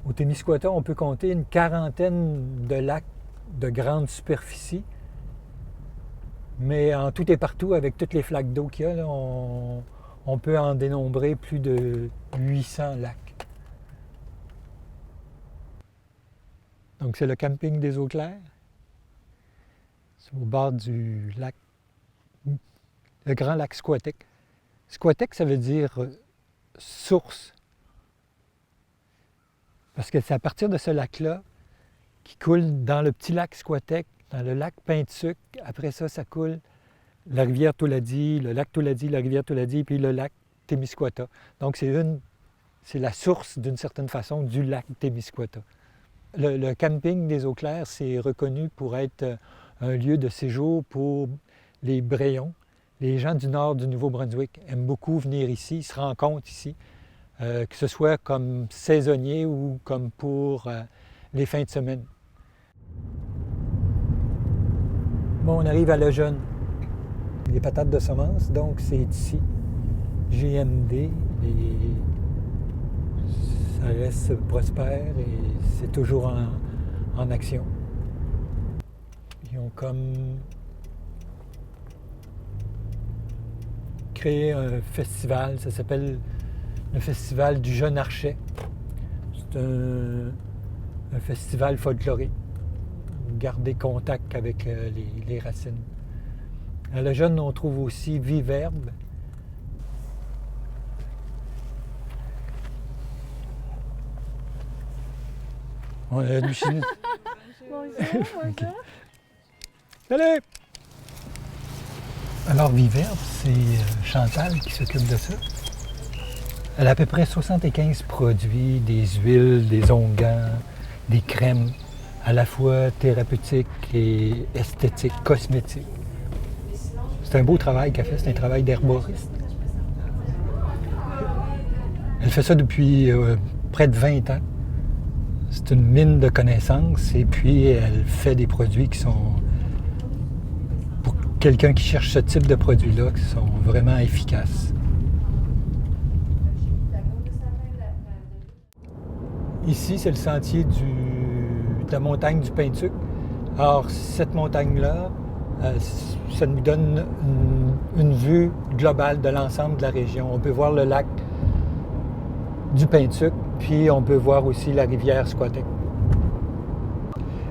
Au Témiscouata, on peut compter une quarantaine de lacs de grande superficie. Mais en tout et partout, avec toutes les flaques d'eau qu'il y a, là, on peut en dénombrer plus de 800 lacs. Donc c'est le camping des Eaux Claires. C'est au bord du lac, le grand lac Squatek. Squatek, ça veut dire source. Parce que c'est à partir de ce lac-là qui coule dans le petit lac Squatek, dans le lac Pain-de-Sucre. Après ça, ça coule la rivière Touladi, le lac Touladi, la rivière Touladi, puis le lac Témiscouata. Donc c'est la source, d'une certaine façon, du lac Témiscouata. Le camping des Eaux Claires, c'est reconnu pour être un lieu de séjour pour les Brayons. Les gens du nord du Nouveau-Brunswick aiment beaucoup venir ici, ils se rencontrent ici, que ce soit comme saisonniers ou comme pour les fins de semaine. Bon, on arrive à Lejeune. Les patates de semence, donc c'est ici. GMD, et ça reste prospère et c'est toujours en action. Ils ont comme créé un festival, ça s'appelle le Festival du Jeune Archet. C'est un festival folklorique. Garder contact avec les racines. À Lejeune, on trouve aussi Viverbe. On a du chinois. Bonjour, OK. Salut! Alors, Viverbe, c'est Chantal qui s'occupe de ça. Elle a à peu près 75 produits, des huiles, des onguents, des crèmes, à la fois thérapeutiques et esthétiques, cosmétiques. C'est un beau travail qu'elle fait, c'est un travail d'herboriste. Elle fait ça depuis près de 20 ans. C'est une mine de connaissances et puis elle fait des produits qui sont, pour quelqu'un qui cherche ce type de produits-là, qui sont vraiment efficaces. Ici, c'est le sentier de la montagne du Pain-de-Sucre. Alors, cette montagne-là, ça nous donne une vue globale de l'ensemble de la région. On peut voir le lac du Pain-de-Sucre, puis on peut voir aussi la rivière Squatek.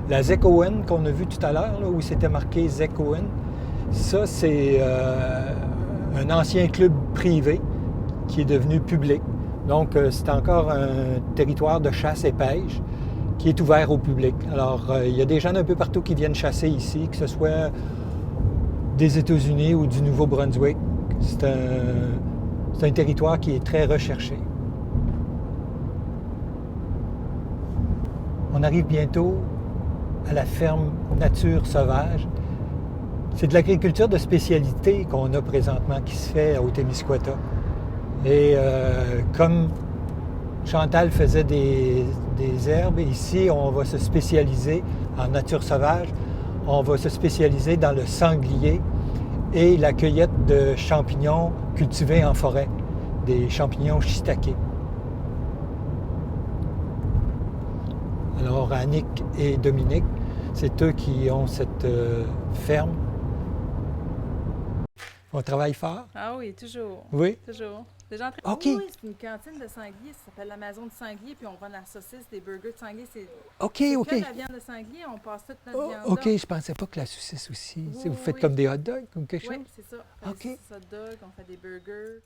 La Zekowen qu'on a vue tout à l'heure, où c'était marqué Zekowen, ça c'est un ancien club privé qui est devenu public. Donc c'est encore un territoire de chasse et pêche qui est ouvert au public. Alors il y a des gens d'un peu partout qui viennent chasser ici, que ce soit des États-Unis ou du Nouveau-Brunswick. C'est un territoire qui est très recherché. On arrive bientôt à la ferme Nature Sauvage. C'est de l'agriculture de spécialité qu'on a présentement qui se fait au Témiscouata. Et comme Chantal faisait des herbes, ici on va se spécialiser en nature sauvage. On va se spécialiser dans le sanglier et la cueillette de champignons cultivés en forêt, des champignons shiitake. Alors, Annick et Dominique, c'est eux qui ont cette ferme. On travaille fort? Ah oui, toujours. Oui? Toujours. Déjà OK. Oui, c'est une cantine de sanglier. Ça s'appelle la maison de sanglier. Puis on vend la saucisse, des burgers de sanglier. OK, c'est OK. que de la viande de sanglier. On passe toute notre viande OK, là. je pensais pas que la saucisse aussi. Oui, Vous faites oui. comme des hot dogs ou quelque Oui, chose? c'est ça. OK. On fait des hot dogs, on fait des burgers.